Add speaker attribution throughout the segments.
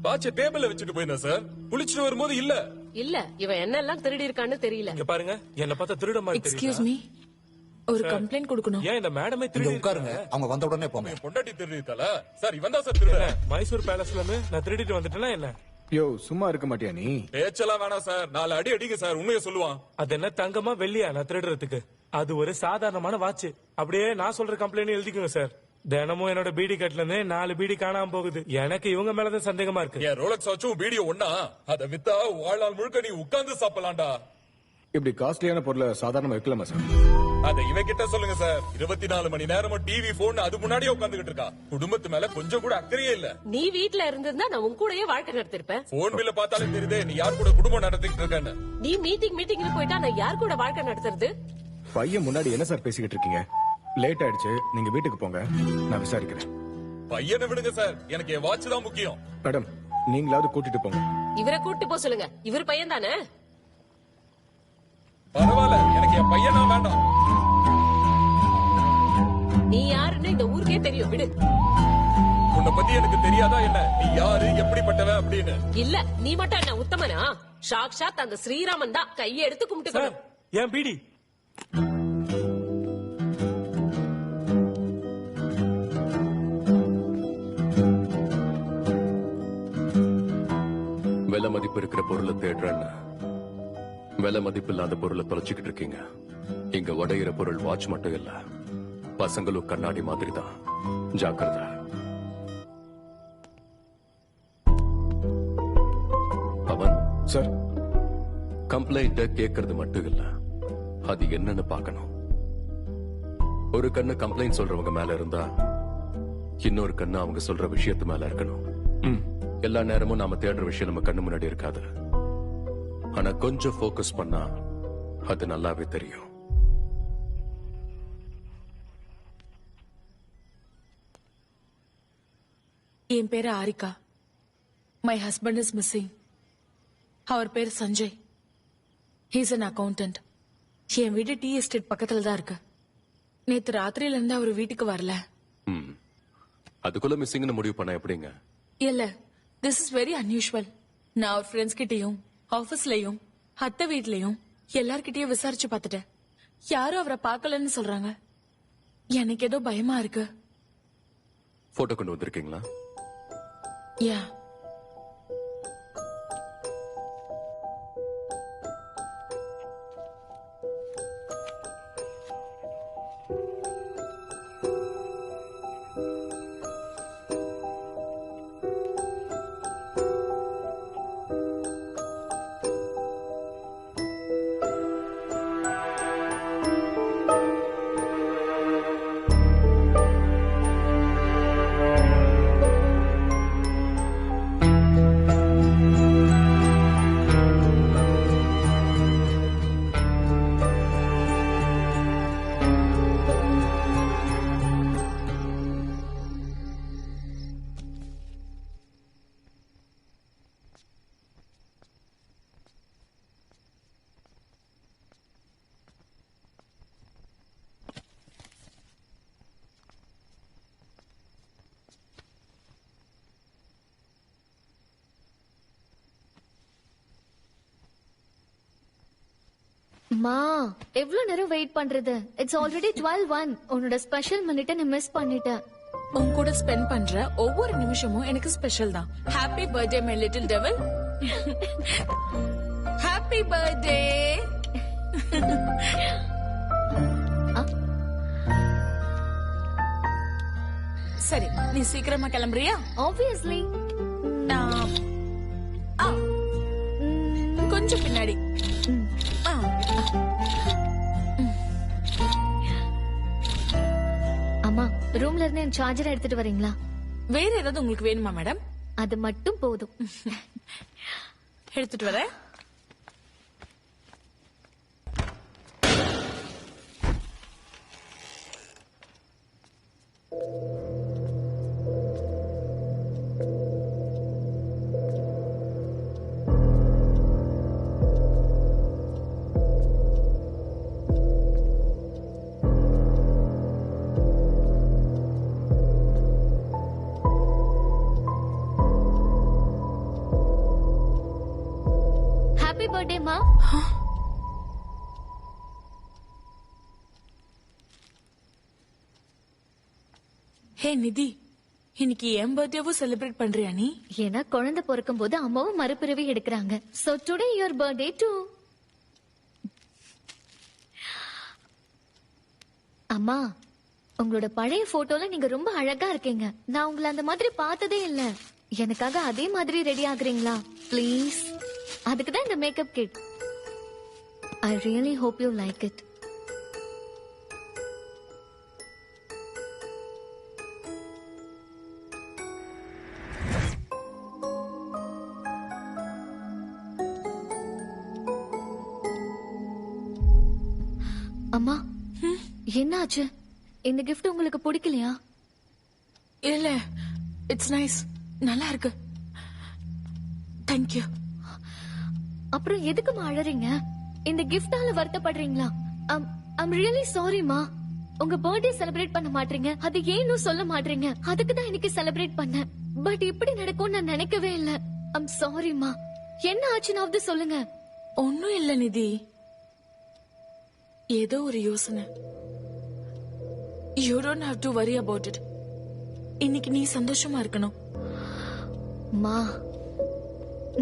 Speaker 1: வாட்ச டேபிள்ல வச்சுட்டு போயிருந்தேன் சார். குளிச்சுட்டு வரும்போது இல்ல.
Speaker 2: இல்ல இவன் என்னெல்லாம் திருடி இருக்கான்னு தெரியல.
Speaker 1: இங்க பாருங்க, என்ன பார்த்தா திருட மாதிரி தெரியுது.
Speaker 3: எக்ஸ்கியூஸ் மீ, ஒரு கம்ப்ளைண்ட் கொடுக்கணும்.
Speaker 1: ஏன் இந்த மேடமே
Speaker 4: இங்க
Speaker 1: திருடி
Speaker 4: உட்காருங்க, அவங்க வந்த உடனே போங்க.
Speaker 1: பொண்டாட்டி திருடிட்டால சார். இவன் தான் சார் திருட. மைசூர் பேலஸ்ல இருந்து நான் திருடிட்டு வந்துட்டேனா என்ன?
Speaker 5: யோ, சும்மா இருக்க மாட்டியா நீ?
Speaker 1: பேச்செல்லாம் வேணாம் சார். 4 அடி அடிங்க சார். உண்மையை சொல்லுவான். அது என்ன தங்கமா வெள்ளியா நான் திருடுறதுக்கு? அது ஒரு சாதாரணமான வாட்ச். அப்படியே நான் சொல்ற கம்ப்ளைண்ட் எழுதிக்கோங்க சார். தினமும் என்னோட பீடி கட்ல இருந்து 4 பீடி காணாம போகுது. எனக்கு இவங்க மேலதான் சந்தேகமா இருக்கு. என் ரோலக்ஸ் வாட்சும் வீடியோ ஒண்ணா? அதை வித்தா வாழ்நாள் முழுக்க நீ உட்கார்ந்து சாப்பிடலாம்டா.
Speaker 5: இப்படி காஸ்ட்லியான பொருளை சாதாரணமா வைக்கலாமா சார்?
Speaker 1: அதை இவன் கிட்ட சொல்லுங்க சார். 24 மணி நேரமும் டிவி போன் அது முன்னாடியே உட்கார்ந்துகிட்டு இருக்கா. குடும்பத்து மேல கொஞ்சம் கூட அக்கறையே இல்ல.
Speaker 2: நீ வீட்ல இருந்திருந்தா நான் உன் கூடயே வாழ்க்கை நடத்திருப்பேன்.
Speaker 1: போன் பில்ல பார்த்தாலே தெரியுதே நீ யார் கூட குடும்பம் நடத்திட்டு இருக்கன்னு.
Speaker 2: நீ மீட்டிங்னு போயிட்டா நான் யார் கூட வாழ்க்கை நடத்துறது?
Speaker 5: பையன் முன்னாடி என்ன சார் பேசிக்கிட்டு இருக்கீங்க? லேட் ஆயிடுச்சு, நீங்க வீட்டுக்கு போங்க, நான் விசாரிக்கிறேன்.
Speaker 1: பையனை விடுங்க சார். எனக்கு என் வாட்ச் தான் முக்கியம்.
Speaker 5: மேடம், நீங்களாவது கூட்டிட்டு போங்க.
Speaker 2: இவரை கூட்டி போ சொல்லுங்க. இவர் பையன் தானே?
Speaker 1: பரவாயில்ல, எனக்கு என் பையனா வேண்டாம்.
Speaker 2: நீ யாருன்னு இந்த ஊருக்கே தெரியும், விடு.
Speaker 1: உன்னை பத்தி எனக்கு தெரியாதா என்ன? நீ யாரு, எப்படிப்பட்டவன் அப்படின்னு?
Speaker 2: இல்ல, நீ மட்டும் என்ன உத்தமனா? சாக்ஷாத் அந்த ஸ்ரீராமன் தான். கையை எடுத்து கும்பிட்டு.
Speaker 1: ஏன் பீடி?
Speaker 6: விலை மதிப்பு இருக்கிற பொருளை தேடுறேன்னு விலை மதிப்பு இல்லாத பொருளை தொலைச்சுக்கிட்டு இருக்கீங்க. இங்க உடையிற பொருள் வாட்ச் மட்டும் இல்ல, பசங்களும் கண்ணாடி மாதிரி தான். ஜாக்கிரதை. அவன்
Speaker 5: சார்,
Speaker 6: கம்ப்ளைண்ட கேட்கறது மட்டும் இல்ல, அது என்னன்னு பார்க்கணும். ஒரு கண்ணு கம்ப்ளைண்ட் சொல்றவங்க மேல இருந்தா இன்னொரு கண்ணு அவங்க சொல்ற விஷயத்து மேல இருக்கணும். எல்லா நேரமும் நாம தேடுற விஷயம் நம்ம கண்ணு முன்னாடி இருக்காது. ஆனா கொஞ்சம் போக்கஸ் பண்ணா அது நல்லாவே தெரியும்.
Speaker 3: என் பேரு Aarika. My husband is missing. அவர் பேர் சஞ்சய். He's an accountant. என் வீடு டி எஸ்டேட் பக்கத்துல தான் இருக்கு. நேத்து ராத்திரியில இருந்து அவர் வீட்டுக்கு வரல.
Speaker 6: அதுக்குள்ள மிஸ்ஸிங்னு முடிவு பண்ண எப்படிங்க?
Speaker 3: இல்ல, திஸ் இஸ் வெரி அன்யூஷுவல். நான் அவர் ஃப்ரெண்ட்ஸ் கிட்டயும் ஆபீஸ்லயும் அத்தை வீட்லயும் எல்லார்கிட்டயும் விசாரிச்சு பார்த்துட்டேன். யாரும் அவரை பார்க்கலன்னு சொல்றாங்க. எனக்கு ஏதோ பயமா இருக்கு.
Speaker 6: போட்டோ கொண்டு வந்திருக்கீங்களா?
Speaker 3: யா.
Speaker 7: மா, எவ்வளவு நேரம் வெயிட் பண்றது? It's already 12:01. உன்னோட ஸ்பெஷல் மினிட்ட நீ மிஸ் பண்ணிட்ட.
Speaker 3: உன் கூட ஸ்பெண்ட் பண்ற ஒவ்வொரு நிமிஷமும் எனக்கு ஸ்பெஷல் தான். Happy birthday my little devil. Happy birthday. சரி, நீ சீக்கிரமா கிளம்புறியா?
Speaker 7: ஆப்வியஸ்லி.
Speaker 3: கொஞ்சம் பின்னாடி.
Speaker 7: அம்மா, ரூம்ல இருந்து என் சார்ஜர் எடுத்துட்டு வரீங்களா?
Speaker 3: வேற ஏதாவது உங்களுக்கு வேணுமா மேடம்?
Speaker 7: அது மட்டும் போதும்.
Speaker 3: எடுத்துட்டு வரேன்.
Speaker 7: பர்த்டேமா.
Speaker 3: ஹே நிதி, இன்னைக்கு என் பர்த்டேவும் செலிப்ரேட் பண்றியா நீ?
Speaker 7: ஏன்னா குழந்தை பிறக்கும் போது அம்மாவும் மறுபிறவி எடுக்கிறாங்க. So today your birthday too. அம்மா, உங்களோட பழைய போட்டோல நீங்க ரொம்ப அழகா இருக்கீங்க. நான் உங்களை அந்த மாதிரி பார்த்ததே இல்ல. எனக்காக அதே மாதிரி ரெடி ஆகுறீங்களா ப்ளீஸ்? அதுக்கு தான் இந்த makeup kit. I really hope you like it. அம்மா, என்னாச்சு? இந்த gift உங்களுக்கு பிடிக்கலையா?
Speaker 3: இல்ல, இட்ஸ் நைஸ், நல்லா இருக்கு. தேங்க்யூ.
Speaker 7: அப்புறம் எதுக்குமா அழறீங்க? இந்த கிஃப்டால வருத்தப்படுறீங்களா? I'm really sorry மா. உங்க பர்த்டே செலிப்ரேட் பண்ண மாட்டீங்க, அது ஏன்னு சொல்ல மாட்டீங்க. அதுக்கு தான் இன்னைக்கு செலிப்ரேட் பண்ணேன். பட் இப்படி நடக்கும் நான் நினைக்கவே இல்ல. I'm sorry மா. என்ன ஆச்சுனாவது சொல்லுங்க.
Speaker 3: ஒன்னும் இல்ல நிதி, ஏதோ ஒரு யோசனை. You don't have to worry about it. இன்னைக்கு நீ சந்தோஷமா இருக்கணும்.
Speaker 7: மா,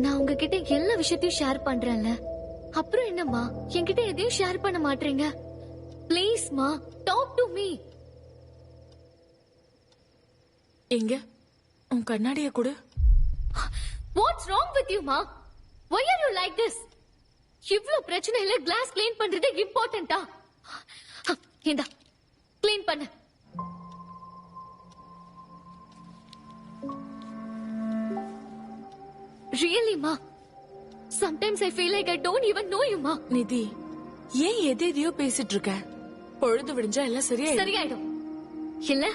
Speaker 7: நான் உங்ககிட்ட எல்லா விஷயத்தையும் ஷேர் பண்றேன்ல, அப்புறம் என்னம்மா என்கிட்ட எதையும் ஷேர் பண்ண மாட்டீங்க? ப்ளீஸ் மா, டாக் டு மீ.
Speaker 3: எங்க உன் கண்ணாடிய கொடு.
Speaker 7: What's wrong with you ma? Why are you like this? இவ்ளோ பிரச்சனை இல்ல, கிளாஸ் க்ளீன் பண்றது இம்பார்ட்டன்ட்டா? இந்தா க்ளீன் பண்ணு. Really ma? Sometimes I feel like I don't even know you ma.
Speaker 3: நிதி, ஏன் எதையோ பேசிட்டு இருக்க? பொழுது விடிஞ்சா எல்லாம்
Speaker 7: சரியாயிடும் இல்ல?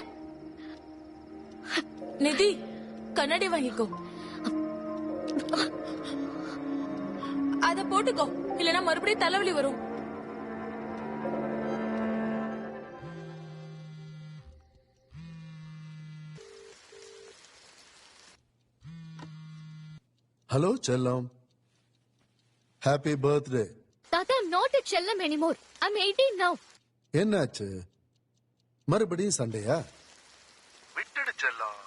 Speaker 3: நிதி, கண்ணாடி வாங்கிக்கோ. அத போட்டுக்கோ, இல்லனா மறுபடியும் தலைவலி வரும்.
Speaker 4: ஹலோ செல்லம், ஹாப்பி பர்த்டே.
Speaker 7: தாத்தா, I'm not a செல்லம் anymore. I'm 18 now.
Speaker 4: என்னாச்சு, மறுபடியும் சண்டையா? விட்டுடு செல்லம்.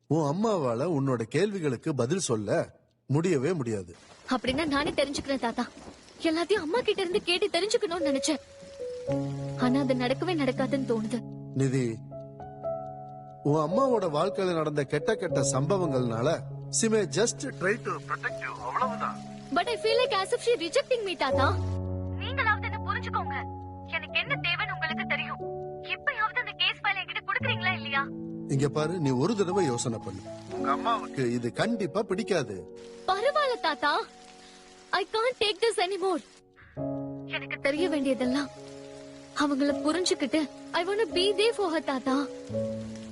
Speaker 4: உன் அம்மாவால உன்னோட கேள்விகளுக்கு பதில் சொல்ல முடியவே முடியாது.
Speaker 7: அப்படின்னா நானே தெரிஞ்சுக்கிறேன் தாத்தா. எல்லாத்தையும் அம்மா கிட்ட இருந்து கேட்டு தெரிஞ்சுக்கணும்னு நினைச்சேன். ஆனா அது நடக்கவே நடக்காதுன்னு தோணுது.
Speaker 4: நிதி, உன் அம்மாவோட வாழ்க்கையில நடந்த கெட்ட கெட்ட சம்பவங்கள்னால she may just try to protect you, அவ்வளவுதான்.
Speaker 7: But I feel like as if she rejecting me தாத்தா. நீங்களாவது என்ன புரிஞ்சுக்கோங்க. எனக்கு என்ன தேவைன்னு உங்களுக்கு தெரியும். இப்பயாவது அந்த கேஸ் ஃபைல் என்கிட்ட கொடுக்குறீங்களா இல்லையா?
Speaker 4: இங்க பாரு, நீ ஒரு தடவை யோசனை பண்ணு. உங்க அம்மாவுக்கு இது கண்டிப்பா பிடிக்காது.
Speaker 7: பரவாயில்ல தாத்தா, I can't take this anymore. எனக்கு தெரிய வேண்டியதெல்லாம் அவங்கள புரிஞ்சுக்கிட்டு I want to be there for her தாத்தா.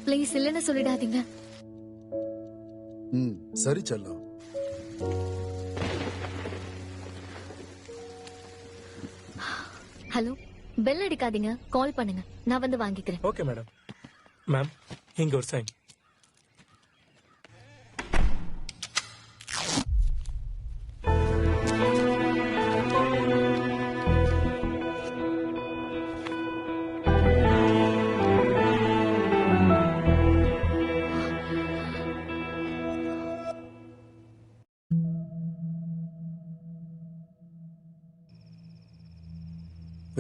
Speaker 7: ப்ளீஸ் இல்லன்னு சொல்லிடாதீங்க.
Speaker 4: சரி செல்லம்.
Speaker 7: ஹலோ, பெல் அடிக்காதீங்க, கால் பண்ணுங்க, நான் வந்து வாங்கிக்கிறேன்.
Speaker 1: Okay madam. மேம், இங்க ஒரு சைன்.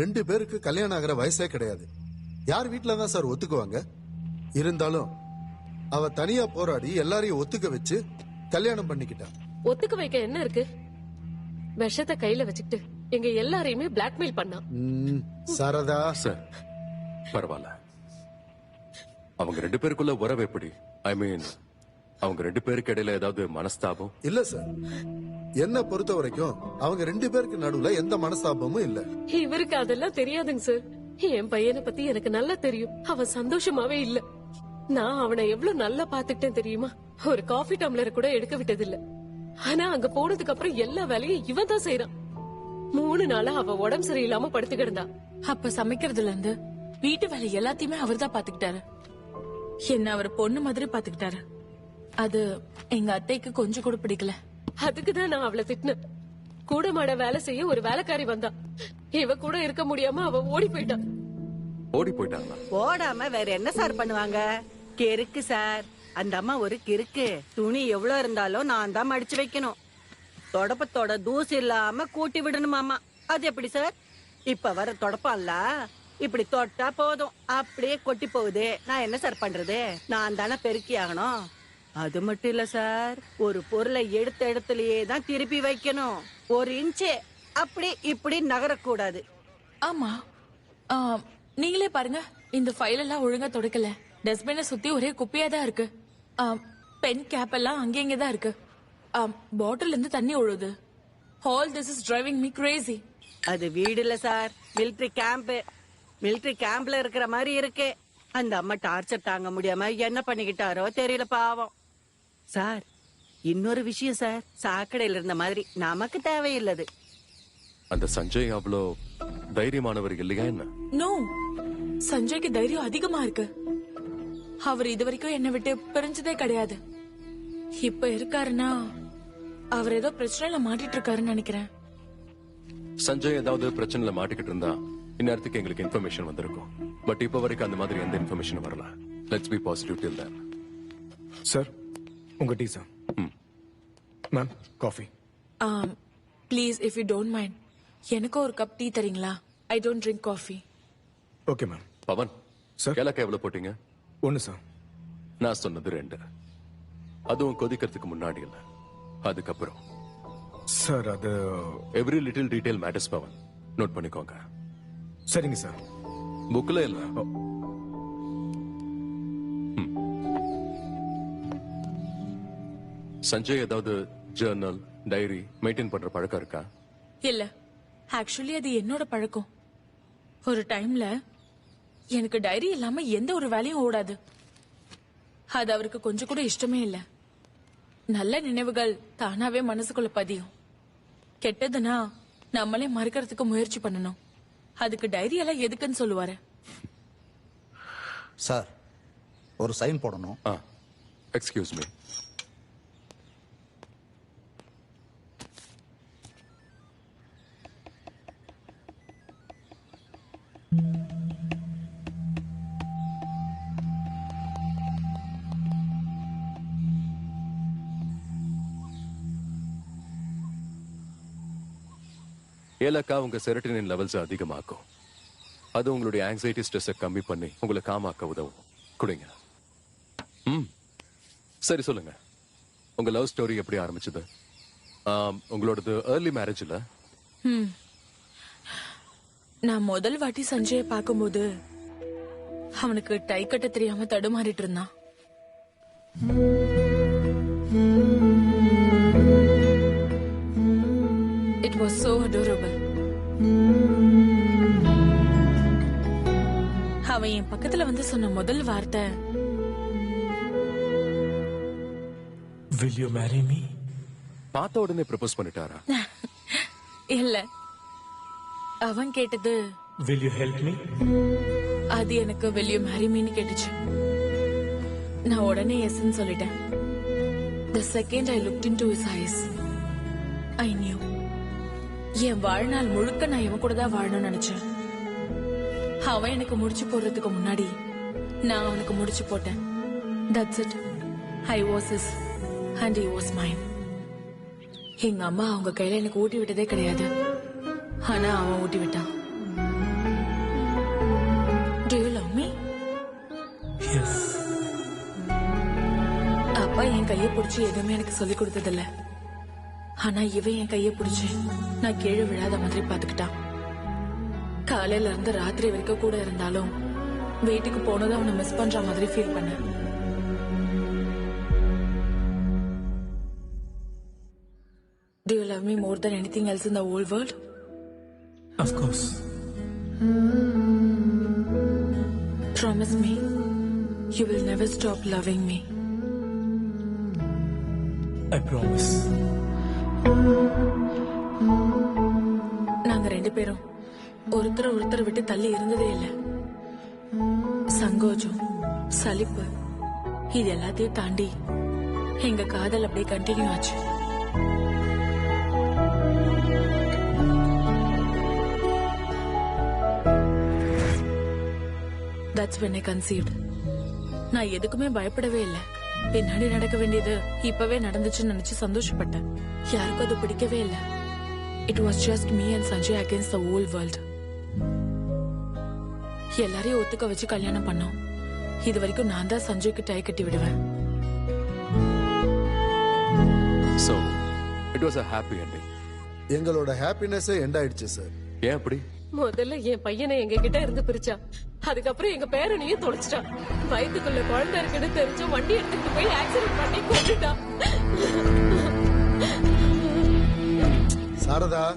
Speaker 4: ரெண்டு பேருக்கு கல்யாணம் ஆகிற வயசே கிடையாது. யார் வீட்டுல தான் சார் ஒத்துக்குவாங்க? இருந்தாலும் அவ தனியா போராடி எல்லாரையும் ஒத்துக்க வச்சு கல்யாணம் பண்ணிக்கிட்டா.
Speaker 2: ஒத்துக்க வைக்க என்ன இருக்கு? விஷத்தை கையில வச்சுக்கிட்டு எங்க எல்லாரையுமே பிளாக்மெயில் பண்ணா.
Speaker 4: சரதா
Speaker 6: சார், பரவாயில்ல. அவங்க ரெண்டு பேருக்குள்ள உறவு எப்படி? ஐ மீன், அவங்க ரெண்டு பேருக்கு இடையில ஏதாவது மனஸ்தாபம்?
Speaker 4: இல்ல சார், என்ன பொறுத்த வரைக்கும் அவங்க ரெண்டு பேருக்கு நடுவுல எந்த மனஸ்தாபமும் இல்ல.
Speaker 2: இவருக்கு அதெல்லாம் தெரியாதுங்க சார். என் பையனை பத்தி எனக்கு நல்லா தெரியும். அவன் சந்தோஷமாவே இல்ல. நான் அவனை எவ்வளவு நல்லா பாத்துக்கிட்டேன் தெரியுமா? ஒரு காஃபி டம்ளர் கூட எடுக்க விட்டது இல்ல. ஆனா அங்க போனதுக்கு அப்புறம் எல்லா வேலையும் இவன் தான் செய்யறான். 3 நாளா அவ உடம்பு சரியில்லாம படுத்து கிடந்தா.
Speaker 3: அப்ப சமைக்கிறதுல இருந்து வீட்டு வேலை எல்லாத்தையுமே அவர்தான் பாத்துக்கிட்டாரு. என்ன அவர் பொண்ணு மாதிரி பாத்துக்கிட்டாரு. அது எங்க அத்தைக்கு கொஞ்சம் கூட பிடிக்கல.
Speaker 2: அதுக்குதான் நான் அவளை திட்டினேன். கூட மாட வேலை செய்ய ஒரு வேலைக்காரி வந்தா. இவ கூட இருக்க முடியாம அவ ஓடி போயிட்டா.
Speaker 6: ஓடி போயிட்டாங்களா?
Speaker 8: ஓடாம வேற என்ன சார் பண்ணுவாங்க? கிறுக்கு சார், அந்த அம்மா ஒரு கிறுக்கு. துணி எவ்வளவு இருந்தாலும் நான் தான் மடிச்சு வைக்கணும். தொடப்பத்தோட தூசி இல்லாம கூட்டி விடணுமாமா. அது எப்படி சார்? இப்ப வர தொடப்பம்ல இப்படி தொட்டா போதும் அப்படியே கொட்டி போகுது. நான் என்ன சார் பண்றது? நான் தானே பெருக்கி ஆகணும். அது மட்டும் இல்ல சார், ஒரு பொருளை எடுத்த இடத்துலயே தான் திருப்பி வைக்கணும். ஒரு இன்ச்சு அப்படி இப்படி நகரக்கூடாது.
Speaker 3: ஆமா. ஆ, நீங்களே பாருங்க, இந்த ஃபைல் எல்லாம் ஒழுங்கா துடைக்கல. டஸ்ட்பினை சுத்தி ஒரே குப்பையா தான் இருக்கு. பென் கேப் எல்லாம் அங்கங்க தான் இருக்கு. பாட்டில் இருந்து தண்ணி ஒழுகுது. All this is driving me crazy.
Speaker 8: அது வீடு இல்ல சார், மிலிட்டரி கேம்ப். மிலிட்டரி கேம்ப்ல இருக்கிற மாதிரி இருக்கு. அந்த அம்மா டார்ச்சர் தாங்க முடியாம என்ன பண்ணிக்கிட்டாரோ தெரியல பாவம். சார், இன்னொரு விஷயம் சார், சாக்கடையில இருந்த மாதிரி நமக்கு தேவையில்லது.
Speaker 6: அந்த சஞ்சய் அவ்வளோ தைரியமானவர் இல்லையா என்ன?
Speaker 3: நோ, சஞ்சய்க்கு தைரியம் அதிகமா இருக்கு. அவர் இது வரைக்கும் என்னை விட்டு பிரிஞ்சதே கிடையாது. இப்ப இருக்காருன்னா அவர் ஏதோ பிரச்சனையில மாட்டிட்டு இருக்காருன்னு நினைக்கிறேன்.
Speaker 6: சஞ்சய் ஏதாவது பிரச்சனையில மாட்டிக்கிட்டு இருந்தா இந்நேரத்துக்கு எங்களுக்கு இன்ஃபர்மேஷன் வந்திருக்கும். பட் இப்ப வரைக்கும் அந்த மாதிரி எந்த இன்ஃபர்மேஷன் வரல. Let's be positive till then.
Speaker 5: Sir, உங்க tea sir. Ma'am, coffee.
Speaker 3: Please, if you don't mind, எனக்கு ஒரு கப் டீ தரீங்களா? I don't drink coffee.
Speaker 5: Okay ma'am.
Speaker 6: Pavan
Speaker 5: sir.
Speaker 6: கேலக்கா எவ்வளவு போட்டீங்க?
Speaker 5: 1 சார்.
Speaker 6: நான் சொன்னது 2. அதுவும் கொதிக்கிறதுக்கு முன்னாடி இல்ல, அதுக்கப்புறம்.
Speaker 5: சார், அது
Speaker 6: every little detail matters Pavan. Note பண்ணிக்கோங்க.
Speaker 5: சரிங்க சார்.
Speaker 6: புக்ல இல்ல. சஞ்சய் ஏதாவது ஜர்னல், டைரி மெயின்டைன் பண்ற பழக்கம் இருக்கா?
Speaker 3: இல்ல, ஆக்சுவலி அது என்னோட பழக்கம். ஒரு டைம்ல எனக்கு டைரி இல்லாம எந்த ஒரு வேலையும் ஓடாது. அது அவருக்கு கொஞ்சம் கூட இஷ்டமே இல்ல. நல்ல நினைவுகள் தானாவே மனசுக்குள்ள பதியும். கெட்டதுன்னா நம்மளே மறக்கிறதுக்கு முயற்சி பண்ணணும். அதுக்கு டைரி எல்லாம் எதுக்குன்னு சொல்லுவாரு.
Speaker 9: சார், ஒரு சைன் போடணும்.
Speaker 6: Excuse me. ஏலக்கா உங்க செரோட்டோனின் லெவல்ஸ் அதிகமாக்கும். அது உங்களுடைய ஆங்ஸைட்டி ஸ்ட்ரெஸ்ஸை கம்மி பண்ணி உங்களை காமாக்க உதவும். குடிங்க. சரி, சொல்லுங்க, உங்க லவ் ஸ்டோரி எப்படி ஆரம்பிச்சது? உங்களோடது ஏர்லி மேரேஜ் இல்ல?
Speaker 3: நான் முதல் வாட்டி சஞ்சயை பார்க்கும்போது அவனுக்கு டை கட்ட தெரியாம தடுமாறிட்டு இருந்தான். It was so adorable. அவன் என் பக்கத்துல வந்து சொன்ன முதல் வார்த்தை,
Speaker 1: Will you marry me?
Speaker 6: பார்த்த உடனே ப்ரப்போஸ் பண்ணிட்டாரா?
Speaker 3: இல்ல, அவன் கேட்டது,
Speaker 1: Will you help me?
Speaker 3: அது எனக்கு will you marry me ன்னு கேட்டுச்சு. நான் உடனே எஸ்ன்னு சொல்லிட்டேன். The second I looked into his eyes, I knew. என் வாழ்நாள் முழுக்க நான் இவன் கூட தான் வாழணும்னு நினைச்சேன். அவன் எனக்கு முடிச்சு போடுறதுக்கு முன்னாடி நான் அவனுக்கு முடிச்சு போட்டேன். That's it. I was his and he was mine. எங்க அம்மா அவங்க கையில எனக்கு ஊட்டி விட்டதே கிடையாது. ஆனா அவன் ஊட்டி விட்டான். Do you love me?
Speaker 1: Yes.
Speaker 3: அப்பா என் கையை பிடிச்சி எதுவுமே எனக்கு சொல்லி கொடுத்ததில்ல. ஆனா இவன் என் கையை பிடிச்சு நான் கீழே விழாத மாதிரி பாத்துக்கிட்டான். காலையில இருந்து ராத்திரி வரைக்கும் கூட இருந்தாலும் வீட்டுக்கு போனதும் அவனை மிஸ் பண்ற மாதிரி ஃபீல் பண்ண. Do you love me more than anything else in the whole world?
Speaker 1: Of course.
Speaker 3: Promise me you will never stop loving me.
Speaker 1: I promise.
Speaker 3: நாங்க 2 பேரும் ஒருத்தர் விட்டு தள்ளி இருந்ததே இல்ல. சங்கோஜம், சலிப்பு, இது எல்லாத்தையும் தாண்டி எங்க காதல் அப்படியே கண்டினியூ ஆச்சு. That's when I conceived. நான் எதுக்குமே பயப்படவே இல்ல. பின்னாடி நடக்க வேண்டியது இப்பவே நடந்துச்சுன்னு நினைச்சு சந்தோஷப்பட்டேன். யாருக்கும் அது பிடிக்கவே இல்ல. It was just me and Sanjay against the whole world. எல்லாரையும் ஒத்துக்க வச்சு கல்யாணம் பண்ணோம். இது வரைக்கும் நான் தான் சஞ்சய்க்கு டை கட்டி விடுவேன்.
Speaker 6: So, it was a happy ending.
Speaker 4: எங்களோட ஹாப்பினஸே எண்ட் ஆயிடுச்சு சார்.
Speaker 6: ஏன் அப்படி?
Speaker 2: முதல்ல என் பையனை எங்க கிட்ட இருந்து பிரிச்சான். அதுக்கப்புறம் எங்க பேரனையும் தொலைச்சிட்டான். வயித்துக்குள்ள குழந்தை இருக்குன்னு தெரிஞ்சு வண்டி எடுத்துட்டு போய் ஆக்சிடென்ட் பண்ணி கொண்டுட்டான்.
Speaker 4: சாரதா